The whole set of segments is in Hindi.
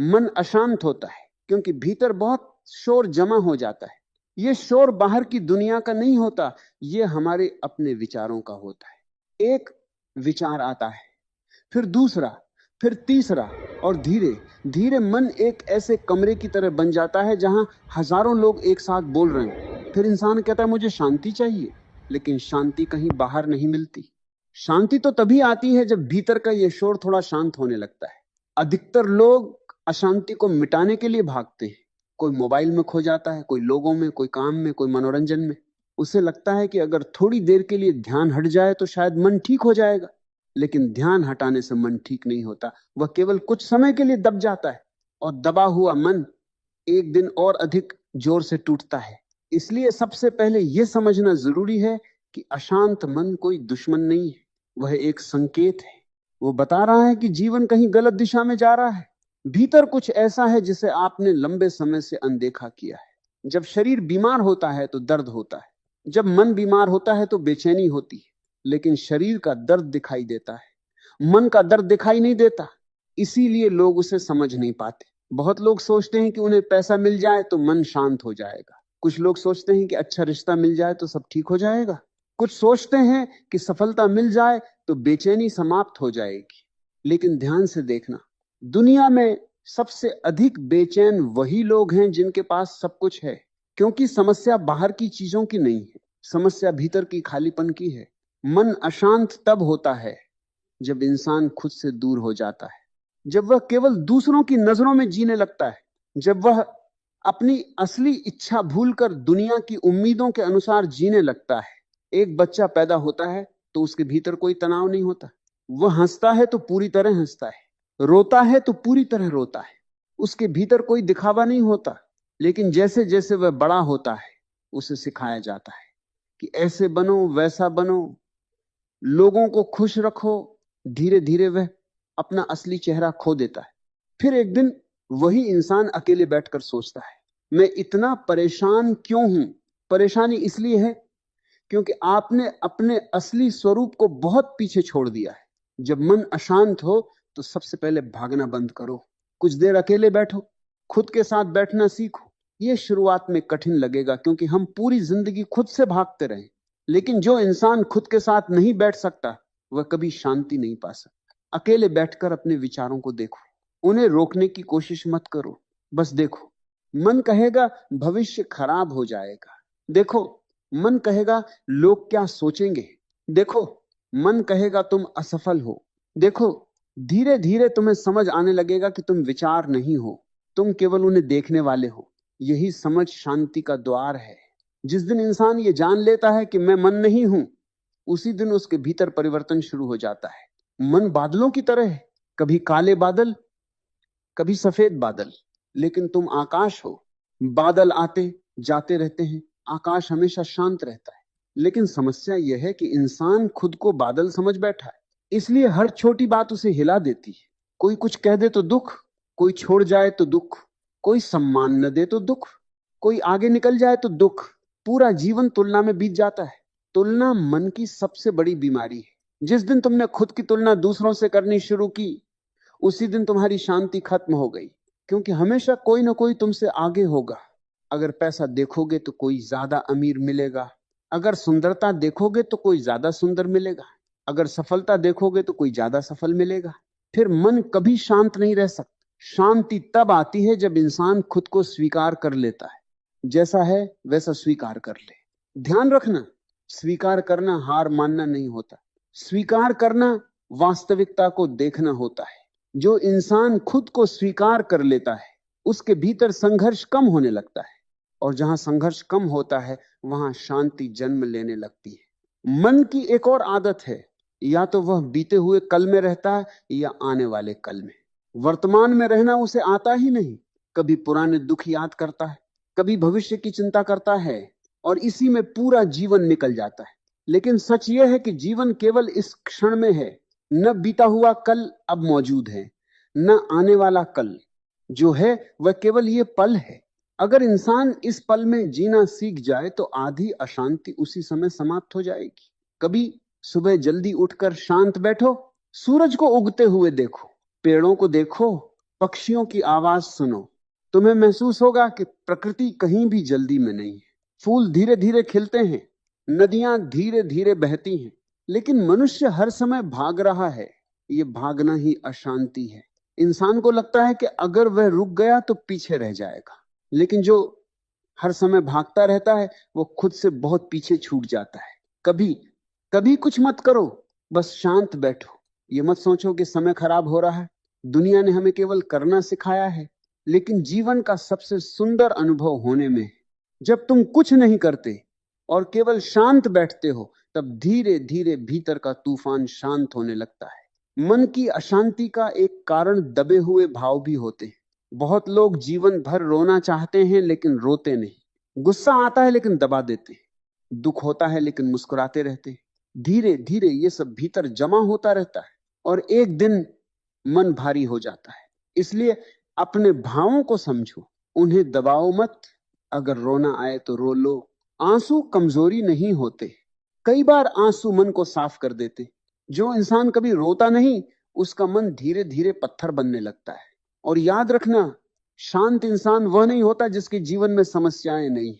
मन अशांत होता है क्योंकि भीतर बहुत शोर जमा हो जाता है। यह शोर बाहर की दुनिया का नहीं होता, यह हमारे अपने विचारों का होता है। एक विचार आता है, फिर दूसरा, फिर तीसरा, और धीरे धीरे मन एक ऐसे कमरे की तरह बन जाता है जहां हजारों लोग एक साथ बोल रहे हैं। फिर इंसान कहता है मुझे शांति चाहिए, लेकिन शांति कहीं बाहर नहीं मिलती। शांति तो तभी आती है जब भीतर का यह शोर थोड़ा शांत होने लगता है। अधिकतर लोग अशांति को मिटाने के लिए भागते हैं। कोई मोबाइल में खो जाता है, कोई लोगों में, कोई काम में, कोई मनोरंजन में। उसे लगता है कि अगर थोड़ी देर के लिए ध्यान हट जाए तो शायद मन ठीक हो जाएगा। लेकिन ध्यान हटाने से मन ठीक नहीं होता, वह केवल कुछ समय के लिए दब जाता है, और दबा हुआ मन एक दिन और अधिक जोर से टूटता है। इसलिए सबसे पहले यह समझना जरूरी है कि अशांत मन कोई दुश्मन नहीं है, वह एक संकेत है। वो बता रहा है कि जीवन कहीं गलत दिशा में जा रहा है। भीतर कुछ ऐसा है जिसे आपने लंबे समय से अनदेखा किया है। जब शरीर बीमार होता है तो दर्द होता है, जब मन बीमार होता है तो बेचैनी होती है, लेकिन शरीर का दर्द दिखाई देता है, मन का दर्द दिखाई नहीं देता। इसीलिए लोग उसे समझ नहीं पाते। बहुत लोग सोचते हैं कि उन्हें पैसा मिल जाए तो मन शांत हो जाएगा। कुछ लोग सोचते हैं कि अच्छा रिश्ता मिल जाए तो सब ठीक हो जाएगा। कुछ सोचते हैं कि सफलता मिल जाए तो बेचैनी समाप्त हो जाएगी। लेकिन ध्यान से देखना, दुनिया में सबसे अधिक बेचैन वही लोग हैं जिनके पास सब कुछ है, क्योंकि समस्या बाहर की चीजों की नहीं है, समस्या भीतर की खालीपन की है। मन अशांत तब होता है जब इंसान खुद से दूर हो जाता है, जब वह केवल दूसरों की नजरों में जीने लगता है, जब वह अपनी असली इच्छा भूलकर दुनिया की उम्मीदों के अनुसार जीने लगता है। एक बच्चा पैदा होता है तो उसके भीतर कोई तनाव नहीं होता। वह हंसता है तो पूरी तरह हंसता है, रोता है तो पूरी तरह रोता है। उसके भीतर कोई दिखावा नहीं होता। लेकिन जैसे जैसे वह बड़ा होता है, उसे सिखाया जाता है कि ऐसे बनो, वैसा बनो, लोगों को खुश रखो। धीरे धीरे वह अपना असली चेहरा खो देता है। फिर एक दिन वही इंसान अकेले बैठकर सोचता है, मैं इतना परेशान क्यों हूं? परेशानी इसलिए है क्योंकि आपने अपने असली स्वरूप को बहुत पीछे छोड़ दिया है। जब मन अशांत हो तो सबसे पहले भागना बंद करो, कुछ देर अकेले बैठो, खुद के साथ बैठना सीखो। यह शुरुआत में कठिन लगेगा क्योंकि हम पूरी जिंदगी खुद से भागते रहे। लेकिन जो इंसान खुद के साथ नहीं बैठ सकता वह कभी शांति नहीं पा सकता। अकेले बैठकर अपने विचारों को देखो, उन्हें रोकने की कोशिश मत करो, बस देखो। मन कहेगा भविष्य खराब हो जाएगा, देखो। मन कहेगा लोग क्या सोचेंगे, देखो। मन कहेगा तुम असफल हो, देखो। धीरे धीरे तुम्हें समझ आने लगेगा कि तुम विचार नहीं हो, तुम केवल उन्हें देखने वाले हो। यही समझ शांति का द्वार है। जिस दिन इंसान ये जान लेता है कि मैं मन नहीं हूं, उसी दिन उसके भीतर परिवर्तन शुरू हो जाता है। मन बादलों की तरह है, कभी काले बादल, कभी सफेद बादल, लेकिन तुम आकाश हो। बादल आते जाते रहते हैं, आकाश हमेशा शांत रहता है। लेकिन समस्या यह है कि इंसान खुद को बादल समझ बैठा है, इसलिए हर छोटी बात उसे हिला देती है। कोई कुछ कह दे तो दुख, कोई छोड़ जाए तो दुख, कोई सम्मान न दे तो दुख, कोई आगे निकल जाए तो दुख। पूरा जीवन तुलना में बीत जाता है। तुलना मन की सबसे बड़ी बीमारी है। जिस दिन तुमने खुद की तुलना दूसरों से करनी शुरू की, उसी दिन तुम्हारी शांति खत्म हो गई। क्योंकि हमेशा कोई ना कोई तुमसे आगे होगा। अगर पैसा देखोगे तो कोई ज्यादा अमीर मिलेगा, अगर सुंदरता देखोगे तो कोई ज्यादा सुंदर मिलेगा, अगर सफलता देखोगे तो कोई ज्यादा सफल मिलेगा। फिर मन कभी शांत नहीं रह सकता। शांति तब आती है जब इंसान खुद को स्वीकार कर लेता है, जैसा है वैसा स्वीकार कर ले। ध्यान रखना, स्वीकार करना हार मानना नहीं होता, स्वीकार करना वास्तविकता को देखना होता है। जो इंसान खुद को स्वीकार कर लेता है, उसके भीतर संघर्ष कम होने लगता है, और जहां संघर्ष कम होता है वहां शांति जन्म लेने लगती है। मन की एक और आदत है, या तो वह बीते हुए कल में रहता है या आने वाले कल में। वर्तमान में रहना उसे आता ही नहीं। कभी पुराने दुख याद करता है, कभी भविष्य की चिंता करता है, और इसी में पूरा जीवन निकल जाता है। लेकिन सच यह है कि जीवन केवल इस क्षण में है। न बीता हुआ कल अब मौजूद है, न आने वाला कल। जो है वह केवल ये पल है। अगर इंसान इस पल में जीना सीख जाए तो आधी अशांति उसी समय समाप्त हो जाएगी। कभी सुबह जल्दी उठकर शांत बैठो, सूरज को उगते हुए देखो, पेड़ों को देखो, पक्षियों की आवाज सुनो, तुम्हें महसूस होगा कि प्रकृति कहीं भी जल्दी में नहीं है। फूल धीरे धीरे खिलते हैं, नदियां धीरे धीरे बहती हैं, लेकिन मनुष्य हर समय भाग रहा है। ये भागना ही अशांति है। इंसान को लगता है कि अगर वह रुक गया तो पीछे रह जाएगा, लेकिन जो हर समय भागता रहता है वो खुद से बहुत पीछे छूट जाता है। कभी कभी कुछ मत करो, बस शांत बैठो। ये मत सोचो कि समय खराब हो रहा है। दुनिया ने हमें केवल करना सिखाया है, लेकिन जीवन का सबसे सुंदर अनुभव होने में है। जब तुम कुछ नहीं करते और केवल शांत बैठते हो, तब धीरे धीरे भीतर का तूफान शांत होने लगता है। मन की अशांति का एक कारण दबे हुए भाव भी होते हैं। बहुत लोग जीवन भर रोना चाहते हैं लेकिन रोते नहीं। गुस्सा आता है लेकिन दबा देते हैं। दुख होता है लेकिन मुस्कुराते रहते हैं। धीरे धीरे ये सब भीतर जमा होता रहता है और एक दिन मन भारी हो जाता है। इसलिए अपने भावों को समझो, उन्हें दबाओ मत। अगर रोना आए तो रो लो। आंसू कमजोरी नहीं होते, कई बार आंसू मन को साफ कर देते। जो इंसान कभी रोता नहीं, उसका मन धीरे धीरे पत्थर बनने लगता है। और याद रखना, शांत इंसान वह नहीं होता जिसके जीवन में समस्याएं नहीं।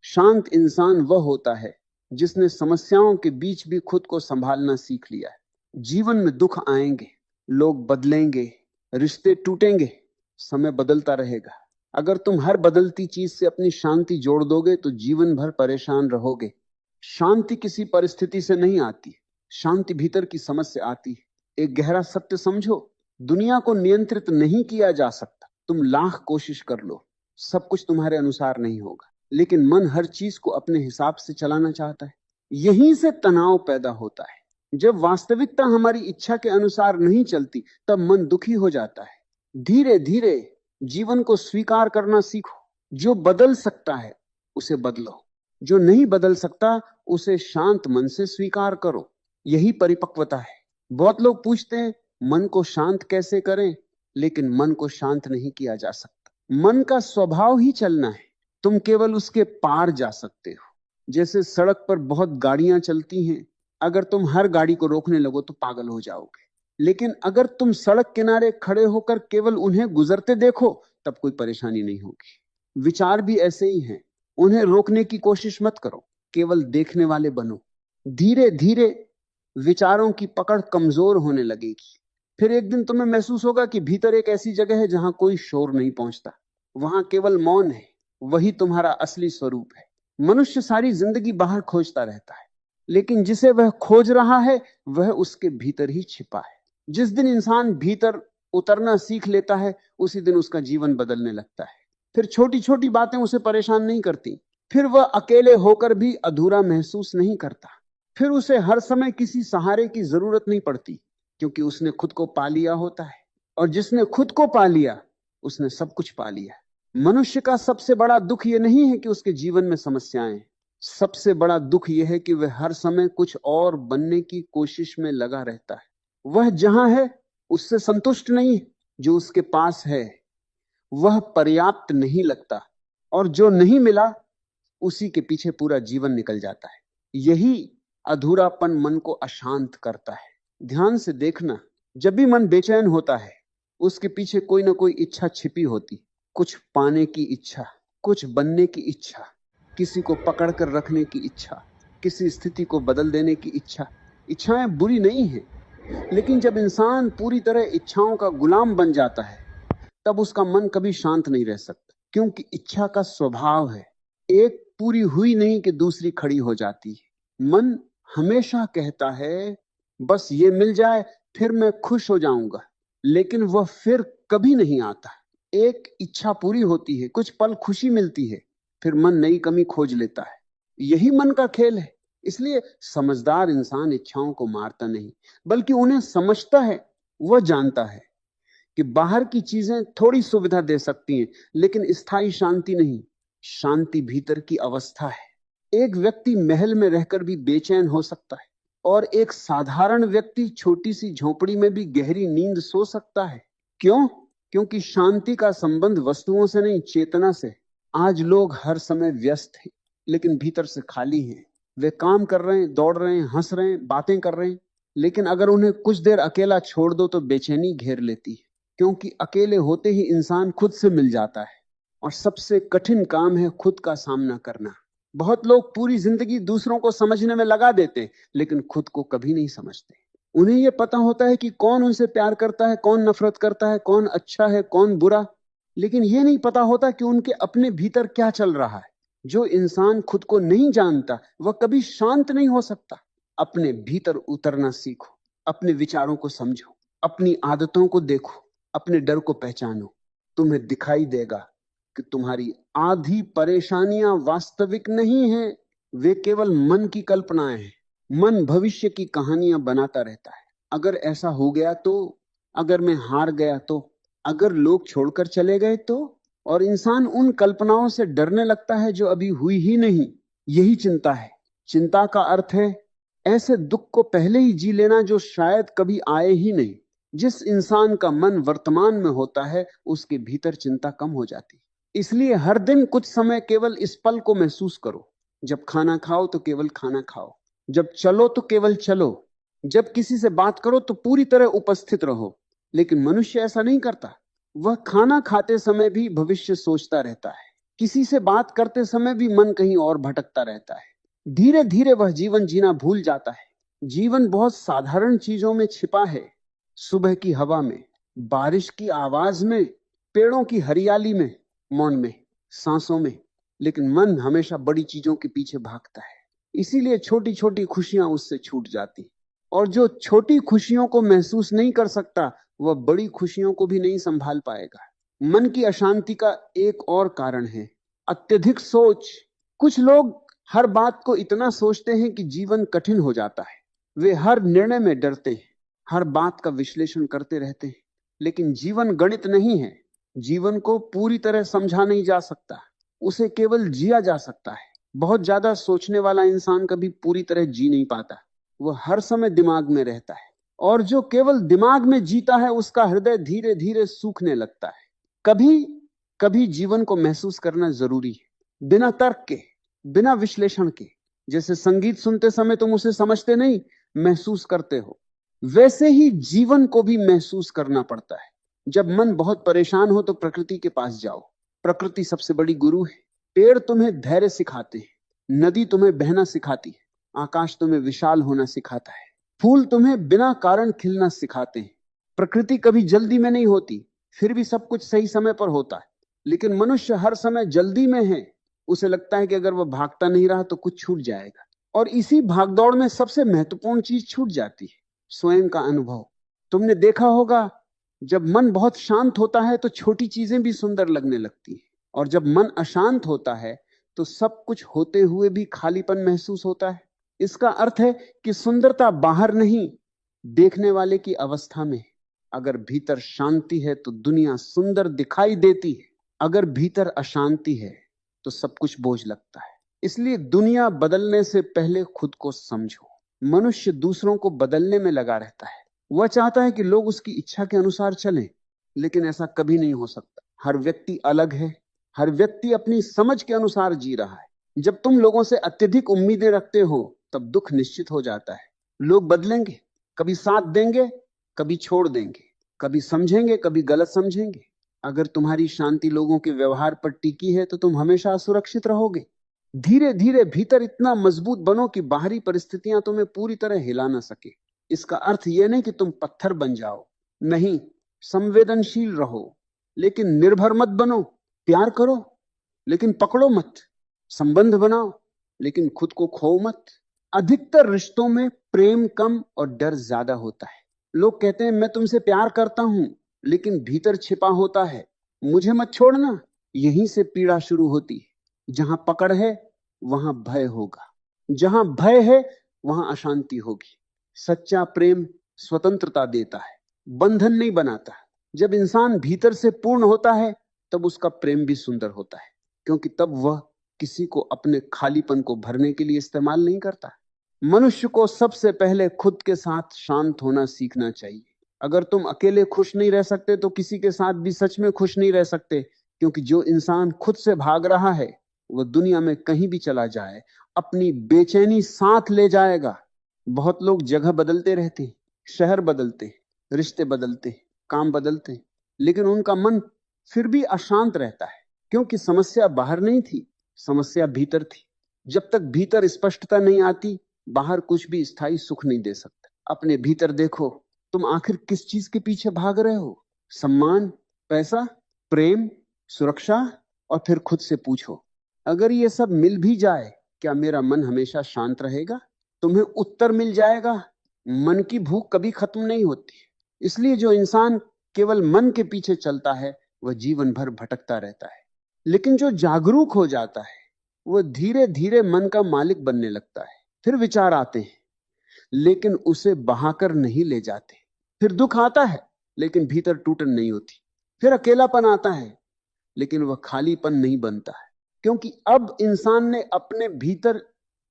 शांत इंसान वह होता है जिसने समस्याओं के बीच भी खुद को संभालना सीख लिया है। जीवन में दुख आएंगे, लोग बदलेंगे, रिश्ते टूटेंगे, समय बदलता रहेगा। अगर तुम हर बदलती चीज से अपनी शांति जोड़ दोगे तो जीवन भर परेशान रहोगे। शांति किसी परिस्थिति से नहीं आती, शांति भीतर की समझ से आती है। एक गहरा सत्य समझो, दुनिया को नियंत्रित नहीं किया जा सकता। तुम लाख कोशिश कर लो, सब कुछ तुम्हारे अनुसार नहीं होगा। लेकिन मन हर चीज को अपने हिसाब से चलाना चाहता है। यहीं से तनाव पैदा होता है। जब वास्तविकता हमारी इच्छा के अनुसार नहीं चलती, तब मन दुखी हो जाता है। धीरे धीरे जीवन को स्वीकार करना सीखो। जो बदल सकता है उसे बदलो, जो नहीं बदल सकता उसे शांत मन से स्वीकार करो। यही परिपक्वता है। बहुत लोग पूछते हैं मन को शांत कैसे करें, लेकिन मन को शांत नहीं किया जा सकता। मन का स्वभाव ही चलना है, तुम केवल उसके पार जा सकते हो। जैसे सड़क पर बहुत गाड़ियां चलती हैं, अगर तुम हर गाड़ी को रोकने लगो तो पागल हो जाओगे। लेकिन अगर तुम सड़क किनारे खड़े होकर केवल उन्हें गुजरते देखो, तब कोई परेशानी नहीं होगी। विचार भी ऐसे ही हैं, उन्हें रोकने की कोशिश मत करो, केवल देखने वाले बनो। धीरे धीरे विचारों की पकड़ कमजोर होने लगेगी। फिर एक दिन तुम्हें महसूस होगा कि भीतर एक ऐसी जगह है जहां कोई शोर नहीं पहुंचता, वहां केवल मौन है। वही तुम्हारा असली स्वरूप है। मनुष्य सारी जिंदगी बाहर खोजता रहता है, लेकिन जिसे वह खोज रहा है वह उसके भीतर ही छिपा है। जिस दिन इंसान भीतर उतरना सीख लेता है, उसी दिन उसका जीवन बदलने लगता है। फिर छोटी छोटी बातें उसे परेशान नहीं करती। फिर वह अकेले होकर भी अधूरा महसूस नहीं करता। फिर उसे हर समय किसी सहारे की जरूरत नहीं पड़ती, क्योंकि उसने खुद को पा लिया होता है। और जिसने खुद को पा लिया, उसने सब कुछ पा लिया। मनुष्य का सबसे बड़ा दुख यह नहीं है कि उसके जीवन में समस्याएं हैं। सबसे बड़ा दुख यह है कि वह हर समय कुछ और बनने की कोशिश में लगा रहता है। वह जहां है उससे संतुष्ट नहीं है। जो उसके पास है वह पर्याप्त नहीं लगता, और जो नहीं मिला उसी के पीछे पूरा जीवन निकल जाता है। यही अधूरापन मन को अशांत करता है। ध्यान से देखना, जब भी मन बेचैन होता है, उसके पीछे कोई ना कोई इच्छा छिपी होती। कुछ पाने की इच्छा, कुछ बनने की इच्छा, किसी को पकड़ कर रखने की इच्छा, किसी स्थिति को बदल देने की इच्छा। इच्छाएं बुरी नहीं है, लेकिन जब इंसान पूरी तरह इच्छाओं का गुलाम बन जाता है, तब उसका मन कभी शांत नहीं रह सकता। क्योंकि इच्छा का स्वभाव है, एक पूरी हुई नहीं कि दूसरी खड़ी हो जाती है। मन हमेशा कहता है बस ये मिल जाए फिर मैं खुश हो जाऊंगा, लेकिन वह फिर कभी नहीं आता। एक इच्छा पूरी होती है, कुछ पल खुशी मिलती है, फिर मन नई कमी खोज लेता है। यही मन का खेल है। इसलिए समझदार इंसान इच्छाओं को मारता नहीं, बल्कि उन्हें समझता है। वह जानता है कि बाहर की चीजें थोड़ी सुविधा दे सकती हैं, लेकिन स्थायी शांति नहीं। शांति भीतर की अवस्था है। एक व्यक्ति महल में रहकर भी बेचैन हो सकता है, और एक साधारण व्यक्ति छोटी सी झोपड़ी में भी गहरी नींद सो सकता है। क्यों? क्योंकि शांति का संबंध वस्तुओं से नहीं, चेतना से। आज लोग हर समय व्यस्त हैं, लेकिन भीतर से खाली हैं। वे काम कर रहे हैं, दौड़ रहे हैं, हंस रहे हैं, बातें कर रहे हैं, लेकिन अगर उन्हें कुछ देर अकेला छोड़ दो तो बेचैनी घेर लेती है। क्योंकि अकेले होते ही इंसान खुद से मिल जाता है, और सबसे कठिन काम है खुद का सामना करना। बहुत लोग पूरी जिंदगी दूसरों को समझने में लगा देते, लेकिन खुद को कभी नहीं समझते। उन्हें यह पता होता है कि कौन उनसे प्यार करता है, कौन नफरत करता है, कौन अच्छा है, कौन बुरा, लेकिन यह नहीं पता होता कि उनके अपने भीतर क्या चल रहा है। जो इंसान खुद को नहीं जानता वह कभी शांत नहीं हो सकता। अपने भीतर उतरना सीखो, अपने विचारों को समझो, अपनी आदतों को देखो, अपने डर को पहचानो। तुम्हें दिखाई देगा कि तुम्हारी आधी परेशानियां वास्तविक नहीं हैं, वे केवल मन की कल्पनाएं हैं। मन भविष्य की कहानियां बनाता रहता है। अगर ऐसा हो गया तो, अगर मैं हार गया तो, अगर लोग छोड़कर चले गए तो, और इंसान उन कल्पनाओं से डरने लगता है जो अभी हुई ही नहीं। यही चिंता है। चिंता का अर्थ है ऐसे दुख को पहले ही जी लेना जो शायद कभी आए ही नहीं। जिस इंसान का मन वर्तमान में होता है उसके भीतर चिंता कम हो जाती। इसलिए हर दिन कुछ समय केवल इस पल को महसूस करो। जब खाना खाओ तो केवल खाना खाओ, जब चलो तो केवल चलो, जब किसी से बात करो तो पूरी तरह उपस्थित रहो। लेकिन मनुष्य ऐसा नहीं करता। वह खाना खाते समय भी भविष्य सोचता रहता है, किसी से बात करते समय भी मन कहीं और भटकता रहता है। धीरे धीरे वह जीवन जीना भूल जाता है। जीवन बहुत साधारण चीजों में छिपा है, सुबह की हवा में, बारिश की आवाज में, पेड़ों की हरियाली में, मौन में, सांसों में। लेकिन मन हमेशा बड़ी चीजों के पीछे भागता है, इसीलिए छोटी छोटी खुशियां उससे छूट जाती। और जो छोटी खुशियों को महसूस नहीं कर सकता वह बड़ी खुशियों को भी नहीं संभाल पाएगा। मन की अशांति का एक और कारण है अत्यधिक सोच। कुछ लोग हर बात को इतना सोचते हैं कि जीवन कठिन हो जाता है। वे हर निर्णय में डरते हैं, हर बात का विश्लेषण करते रहते हैं। लेकिन जीवन गणित नहीं है। जीवन को पूरी तरह समझा नहीं जा सकता, उसे केवल जिया जा सकता है। बहुत ज्यादा सोचने वाला इंसान कभी पूरी तरह जी नहीं पाता, वह हर समय दिमाग में रहता है। और जो केवल दिमाग में जीता है उसका हृदय धीरे धीरे सूखने लगता है। कभी कभी जीवन को महसूस करना जरूरी है, बिना तर्क के, बिना विश्लेषण के। जैसे संगीत सुनते समय तुम उसे समझते नहीं, महसूस करते हो, वैसे ही जीवन को भी महसूस करना पड़ता है। जब मन बहुत परेशान हो तो प्रकृति के पास जाओ। प्रकृति सबसे बड़ी गुरु है। पेड़ तुम्हें धैर्य सिखाते हैं, नदी तुम्हें बहना सिखाती है, आकाश तुम्हें विशाल होना सिखाता है, फूल तुम्हें बिना कारण खिलना सिखाते हैं। प्रकृति कभी जल्दी में नहीं होती, फिर भी सब कुछ सही समय पर होता है। लेकिन मनुष्य हर समय जल्दी में है। उसे लगता है कि अगर वह भागता नहीं रहा तो कुछ छूट जाएगा, और इसी भागदौड़ में सबसे महत्वपूर्ण चीज छूट जाती है, स्वयं का अनुभव। तुमने देखा होगा जब मन बहुत शांत होता है तो छोटी चीजें भी सुंदर लगने लगती हैं, और जब मन अशांत होता है तो सब कुछ होते हुए भी खालीपन महसूस होता है। इसका अर्थ है कि सुंदरता बाहर नहीं, देखने वाले की अवस्था में है। अगर भीतर शांति है तो दुनिया सुंदर दिखाई देती है, अगर भीतर अशांति है तो सब कुछ बोझ लगता है। इसलिए दुनिया बदलने से पहले खुद को समझो। मनुष्य दूसरों को बदलने में लगा रहता है। वह चाहता है कि लोग उसकी इच्छा के अनुसार चलें, लेकिन ऐसा कभी नहीं हो सकता। हर व्यक्ति अलग है, हर व्यक्ति अपनी समझ के अनुसार जी रहा है। जब तुम लोगों से अत्यधिक उम्मीदें रखते हो तब दुख निश्चित हो जाता है। लोग बदलेंगे, कभी साथ देंगे, कभी छोड़ देंगे, कभी समझेंगे, कभी गलत समझेंगे। अगर तुम्हारी शांति लोगों के व्यवहार पर टिकी है तो तुम हमेशा असुरक्षित रहोगे। धीरे धीरे भीतर इतना मजबूत बनो कि बाहरी परिस्थितियां तुम्हें पूरी तरह हिला ना सके। इसका अर्थ यह नहीं कि तुम पत्थर बन जाओ, नहीं, संवेदनशील रहो लेकिन निर्भर मत बनो। प्यार करो लेकिन पकड़ो मत, संबंध बनाओ लेकिन खुद को खो मत। अधिकतर रिश्तों में प्रेम कम और डर ज्यादा होता है। लोग कहते हैं मैं तुमसे प्यार करता हूं, लेकिन भीतर छिपा होता है मुझे मत छोड़ना। यहीं से पीड़ा शुरू होती है। जहां पकड़ है वहां भय होगा, जहां भय है वहां अशांति होगी। सच्चा प्रेम स्वतंत्रता देता है, बंधन नहीं बनाता। जब इंसान भीतर से पूर्ण होता है तब उसका प्रेम भी सुंदर होता है, क्योंकि तब वह किसी को अपने खालीपन को भरने के लिए इस्तेमाल नहीं करता। मनुष्य को सबसे पहले खुद के साथ शांत होना सीखना चाहिए। अगर तुम अकेले खुश नहीं रह सकते तो किसी के साथ भी सच में खुश नहीं रह सकते, क्योंकि जो इंसान खुद से भाग रहा है वह दुनिया में कहीं भी चला जाए अपनी बेचैनी साथ ले जाएगा। बहुत लोग जगह बदलते रहते, शहर बदलते, रिश्ते बदलते, काम बदलते, लेकिन उनका मन फिर भी अशांत रहता है, क्योंकि समस्या बाहर नहीं थी, समस्या भीतर थी। जब तक भीतर स्पष्टता नहीं आती, बाहर कुछ भी स्थायी सुख नहीं दे सकता। अपने भीतर देखो, तुम आखिर किस चीज के पीछे भाग रहे हो? सम्मान, पैसा, प्रेम, सुरक्षा? और फिर खुद से पूछो, अगर ये सब मिल भी जाए, क्या मेरा मन हमेशा शांत रहेगा? तुम्हें उत्तर मिल जाएगा, मन की भूख कभी खत्म नहीं होती। इसलिए जो इंसान केवल मन के पीछे चलता है, वह जीवन भर भटकता रहता है। लेकिन जो जागरूक हो जाता है, वह धीरे धीरे मन का मालिक बनने लगता है। फिर विचार आते हैं, लेकिन उसे बहाकर नहीं ले जाते। फिर दुख आता है, लेकिन भीतर टूटन नहीं होती। फिर अकेलापन आता है, लेकिन वह खालीपन नहीं बनता है, क्योंकि अब इंसान ने अपने भीतर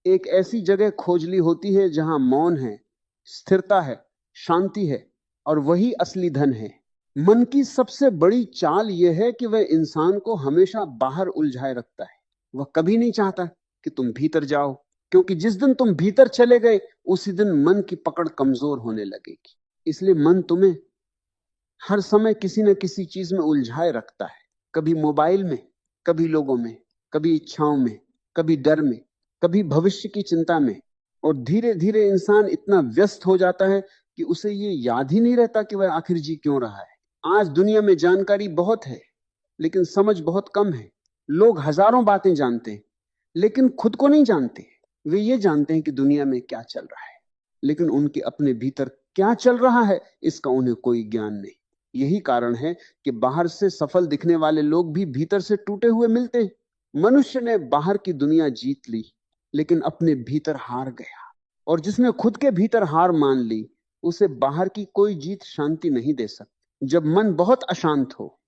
एक ऐसी जगह खोज ली होती है जहां मौन है, स्थिरता है, शांति है, और वही असली धन है। मन की सबसे बड़ी चाल यह है कि वह इंसान को हमेशा बाहर उलझाए रखता है। वह कभी नहीं चाहता कि तुम भीतर जाओ, क्योंकि जिस दिन तुम भीतर चले गए, उसी दिन मन की पकड़ कमजोर होने लगेगी। इसलिए मन तुम्हें हर समय किसी न किसी चीज में उलझाए रखता है, कभी मोबाइल में, कभी लोगों में, कभी इच्छाओं में, कभी डर में, कभी भविष्य की चिंता में। और धीरे धीरे इंसान इतना व्यस्त हो जाता है कि उसे ये याद ही नहीं रहता कि वह आखिर जी क्यों रहा है। आज दुनिया में जानकारी बहुत है, लेकिन समझ बहुत कम है। लोग हजारों बातें जानते हैं, लेकिन खुद को नहीं जानते। वे ये जानते हैं कि दुनिया में क्या चल रहा है, लेकिन उनके अपने भीतर क्या चल रहा है, इसका उन्हें कोई ज्ञान नहीं। यही कारण है कि बाहर से सफल दिखने वाले लोग भी भीतर से टूटे हुए मिलते हैं। मनुष्य ने बाहर की दुनिया जीत ली, लेकिन अपने भीतर हार गया। और जिसने खुद के भीतर हार मान ली, उसे बाहर की कोई जीत शांति नहीं दे सकती। जब मन बहुत अशांत हो,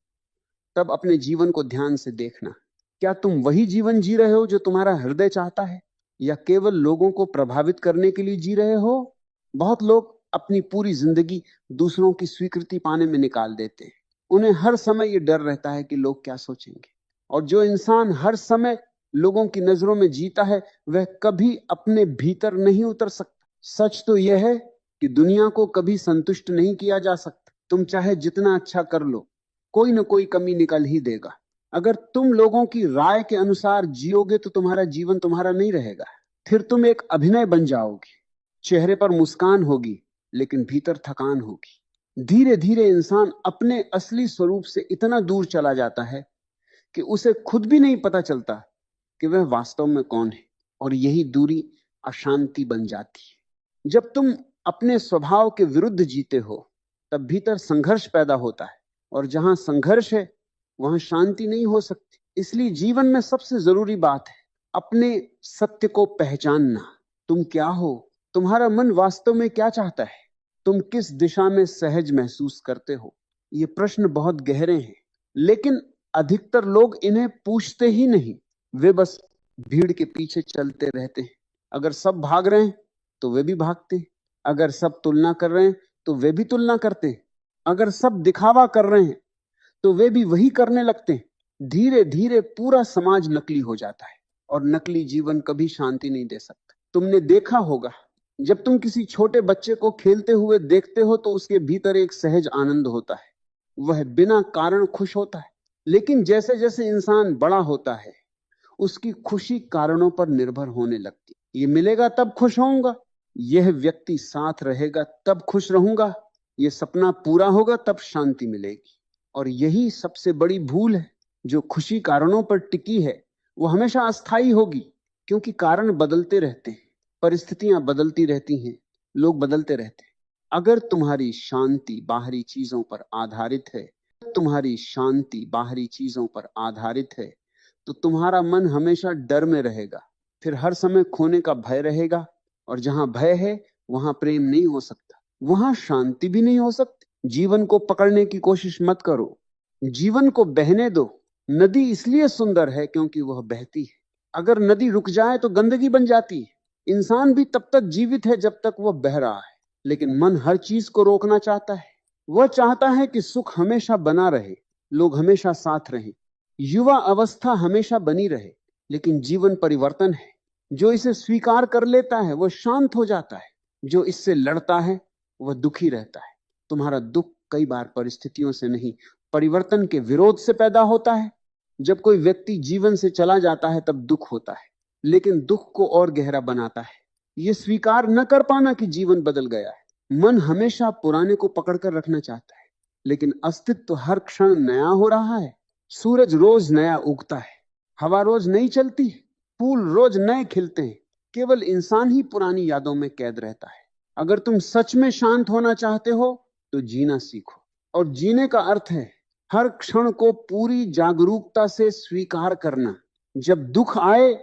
तब अपने जीवन को ध्यान से देखना। क्या तुम वही जीवन जी रहे हो जो तुम्हारा हृदय चाहता है, या केवल लोगों को प्रभावित करने के लिए जी रहे हो? बहुत लोग अपनी पूरी जिंदगी दूसरों की स्वीकृति पाने में निकाल देते हैं। उन्हें हर समय यह डर रहता है कि लोग क्या सोचेंगे। और जो इंसान हर समय लोगों की नजरों में जीता है, वह कभी अपने भीतर नहीं उतर सकता। सच तो यह है कि दुनिया को कभी संतुष्ट नहीं किया जा सकता। तुम चाहे जितना अच्छा कर लो, कोई ना कोई कमी निकल ही देगा। अगर तुम लोगों की राय के अनुसार जियोगे, तो तुम्हारा जीवन तुम्हारा नहीं रहेगा। फिर तुम एक अभिनय बन जाओगे। चेहरे पर मुस्कान होगी, लेकिन भीतर थकान होगी। धीरे धीरे इंसान अपने असली स्वरूप से इतना दूर चला जाता है कि उसे खुद भी नहीं पता चलता कि वह वास्तव में कौन है। और यही दूरी अशांति बन जाती है। जब तुम अपने स्वभाव के विरुद्ध जीते हो, तब भीतर संघर्ष पैदा होता है, और जहां संघर्ष है, वहां शांति नहीं हो सकती। इसलिए जीवन में सबसे जरूरी बात है अपने सत्य को पहचानना। तुम क्या हो? तुम्हारा मन वास्तव में क्या चाहता है? तुम किस दिशा में सहज महसूस करते हो? ये प्रश्न बहुत गहरे हैं, लेकिन अधिकतर लोग इन्हें पूछते ही नहीं। वे बस भीड़ के पीछे चलते रहते हैं। अगर सब भाग रहे हैं, तो वे भी भागते हैं। अगर सब तुलना कर रहे हैं, तो वे भी तुलना करते हैं। अगर सब दिखावा कर रहे हैं, तो वे भी वही करने लगते हैं। धीरे धीरे पूरा समाज नकली हो जाता है, और नकली जीवन कभी शांति नहीं दे सकता। तुमने देखा होगा, जब तुम किसी छोटे बच्चे को खेलते हुए देखते हो, तो उसके भीतर एक सहज आनंद होता है। वह बिना कारण खुश होता है। लेकिन जैसे जैसे इंसान बड़ा होता है, उसकी खुशी कारणों पर निर्भर होने लगती। ये मिलेगा तब खुश होऊंगा, यह व्यक्ति साथ रहेगा तब खुश रहूंगा, यह सपना पूरा होगा तब शांति मिलेगी। और यही सबसे बड़ी भूल है। जो खुशी कारणों पर टिकी है, वो हमेशा अस्थायी होगी, क्योंकि कारण बदलते रहते हैं, परिस्थितियां बदलती रहती हैं, लोग बदलते रहते हैं। अगर तुम्हारी शांति बाहरी चीजों पर आधारित है, तुम्हारी शांति बाहरी चीजों पर आधारित है, तो तुम्हारा मन हमेशा डर में रहेगा। फिर हर समय खोने का भय रहेगा, और जहां भय है, वहां प्रेम नहीं हो सकता, वहां शांति भी नहीं हो सकती। जीवन को पकड़ने की कोशिश मत करो, जीवन को बहने दो। नदी इसलिए सुंदर है क्योंकि वह बहती है। अगर नदी रुक जाए तो गंदगी बन जाती है। इंसान भी तब तक जीवित है जब तक वह बह रहा है, लेकिन मन हर चीज को रोकना चाहता है। वह चाहता है कि सुख हमेशा बना रहे, लोग हमेशा साथ रहें, युवा अवस्था हमेशा बनी रहे। लेकिन जीवन परिवर्तन है। जो इसे स्वीकार कर लेता है, वह शांत हो जाता है। जो इससे लड़ता है, वह दुखी रहता है। तुम्हारा दुख कई बार परिस्थितियों से नहीं, परिवर्तन के विरोध से पैदा होता है। जब कोई व्यक्ति जीवन से चला जाता है तब दुख होता है, लेकिन दुख को और गहरा बनाता है यह स्वीकार न कर पाना कि जीवन बदल गया है। मन हमेशा पुराने को पकड़कर रखना चाहता है, लेकिन अस्तित्व हर क्षण नया हो रहा है। सूरज रोज नया उगता है, हवा रोज नई चलती है, फूल रोज नए खिलते हैं। केवल इंसान ही पुरानी यादों में कैद रहता है। अगर तुम सच में शांत होना चाहते हो तो जीना सीखो, और जीने का अर्थ है हर क्षण को पूरी जागरूकता से स्वीकार करना। जब दुख आए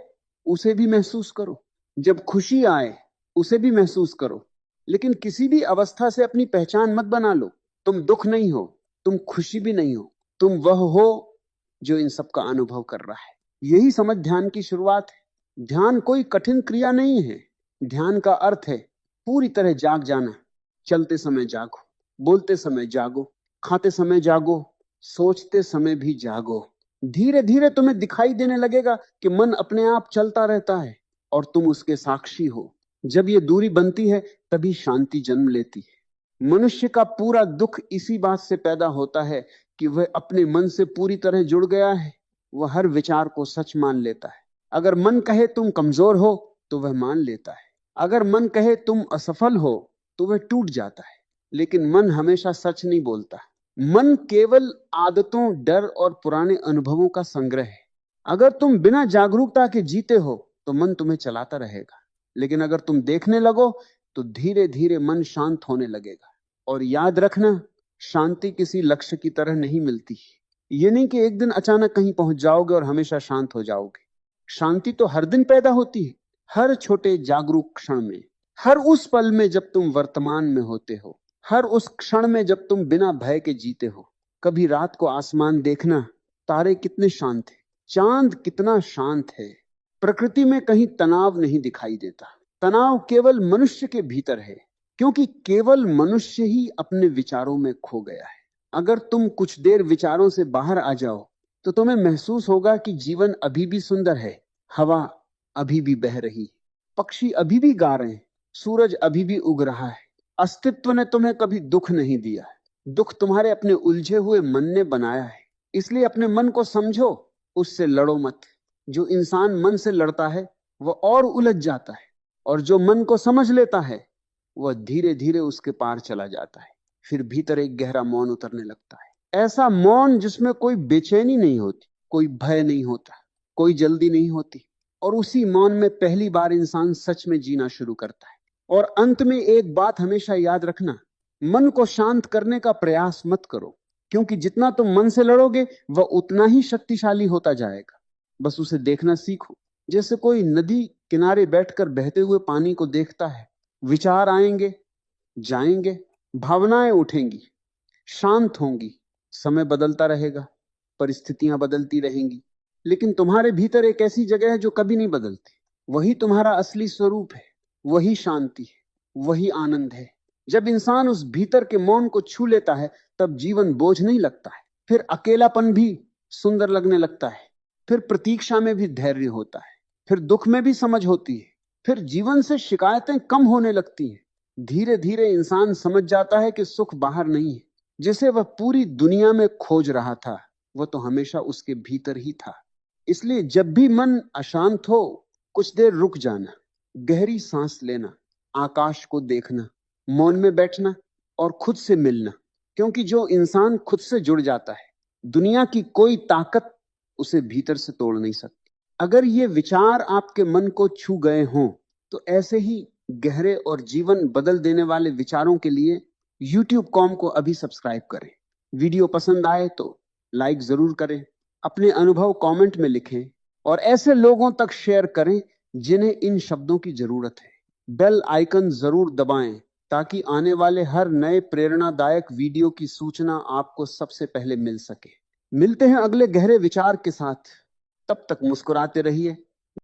उसे भी महसूस करो, जब खुशी आए उसे भी महसूस करो, लेकिन किसी भी अवस्था से अपनी पहचान मत बना लो। तुम दुख नहीं हो, तुम खुशी भी नहीं हो, तुम वह हो जो इन सब का अनुभव कर रहा है। यही समझ ध्यान की शुरुआत है। ध्यान कोई कठिन क्रिया नहीं है। ध्यान का अर्थ है पूरी तरह जाग जाना। चलते समय जागो, बोलते समय जागो, खाते समय जागो, सोचते समय भी जागो। धीरे धीरे तुम्हें दिखाई देने लगेगा कि मन अपने आप चलता रहता है और तुम उसके साक्षी हो। जब ये दूरी बनती है तभी शांति जन्म लेती है। मनुष्य का पूरा दुख इसी बात से पैदा होता है कि वह अपने मन से पूरी तरह जुड़ गया है। वह हर विचार को सच मान लेता है। अगर मन कहे तुम कमजोर हो तो वह मान लेता है। अगर मन कहे तुम असफल हो तो वह टूट जाता है। लेकिन मन हमेशा सच नहीं बोलता। मन केवल आदतों, डर और पुराने अनुभवों का संग्रह है। अगर तुम बिना जागरूकता के जीते हो तो मन तुम्हें चलाता रहेगा, लेकिन अगर तुम देखने लगो तो धीरे धीरे मन शांत होने लगेगा। और याद रखना, शांति किसी लक्ष्य की तरह नहीं मिलती। ये नहीं कि एक दिन अचानक कहीं पहुंच जाओगे और हमेशा शांत हो जाओगे। शांति तो हर दिन पैदा होती है, हर छोटे जागरूक क्षण में, हर उस पल में जब तुम वर्तमान में होते हो, हर उस क्षण में जब तुम बिना भय के जीते हो। कभी रात को आसमान देखना, तारे कितने शांत हैं, चांद कितना शांत है। प्रकृति में कहीं तनाव नहीं दिखाई देता। तनाव केवल मनुष्य के भीतर है, क्योंकि केवल मनुष्य ही अपने विचारों में खो गया है। अगर तुम कुछ देर विचारों से बाहर आ जाओ तो तुम्हें महसूस होगा कि जीवन अभी भी सुंदर है। हवा अभी भी बह रही है, पक्षी अभी भी गा रहे हैं, सूरज अभी भी उग रहा है। अस्तित्व ने तुम्हें कभी दुख नहीं दिया। दुख तुम्हारे अपने उलझे हुए मन ने बनाया है। इसलिए अपने मन को समझो, उससे लड़ो मत। जो इंसान मन से लड़ता है वह और उलझ जाता है, और जो मन को समझ लेता है वह धीरे धीरे उसके पार चला जाता है। फिर भीतर एक गहरा मौन उतरने लगता है। ऐसा मौन जिसमें कोई बेचैनी नहीं होती, कोई भय नहीं होता, कोई जल्दी नहीं होती। और उसी मौन में पहली बार इंसान सच में जीना शुरू करता है। और अंत में एक बात हमेशा याद रखना, मन को शांत करने का प्रयास मत करो, क्योंकि जितना तुम मन से लड़ोगे वह उतना ही शक्तिशाली होता जाएगा। बस उसे देखना सीखो, जैसे कोई नदी किनारे बैठकर बहते हुए पानी को देखता है। विचार आएंगे, जाएंगे, भावनाएं उठेंगी, शांत होंगी, समय बदलता रहेगा, परिस्थितियां बदलती रहेंगी, लेकिन तुम्हारे भीतर एक ऐसी जगह है जो कभी नहीं बदलती। वही तुम्हारा असली स्वरूप है, वही शांति है, वही आनंद है। जब इंसान उस भीतर के मौन को छू लेता है तब जीवन बोझ नहीं लगता है। फिर अकेलापन भी सुंदर लगने लगता है, फिर प्रतीक्षा में भी धैर्य होता है, फिर दुख में भी समझ होती है, फिर जीवन से शिकायतें कम होने लगती हैं। धीरे धीरे इंसान समझ जाता है कि सुख बाहर नहीं है, जिसे वह पूरी दुनिया में खोज रहा था वह तो हमेशा उसके भीतर ही था। इसलिए जब भी मन अशांत हो, कुछ देर रुक जाना, गहरी सांस लेना, आकाश को देखना, मौन में बैठना और खुद से मिलना। क्योंकि जो इंसान खुद से जुड़ जाता है, दुनिया की कोई ताकत उसे भीतर से तोड़ नहीं सकती। अगर ये विचार आपके मन को छू गए हों तो ऐसे ही गहरे और जीवन बदल देने वाले विचारों के लिए YouTube.com को अभी सब्सक्राइब करें। वीडियो पसंद आए तो लाइक जरूर करें, अपने अनुभव कमेंट में लिखें और ऐसे लोगों तक शेयर करें जिन्हें इन शब्दों की जरूरत है। बेल आइकन जरूर दबाएं ताकि आने वाले हर नए प्रेरणादायक वीडियो की सूचना आपको सबसे पहले मिल सके। मिलते हैं अगले गहरे विचार के साथ। तब तक मुस्कुराते रहिए,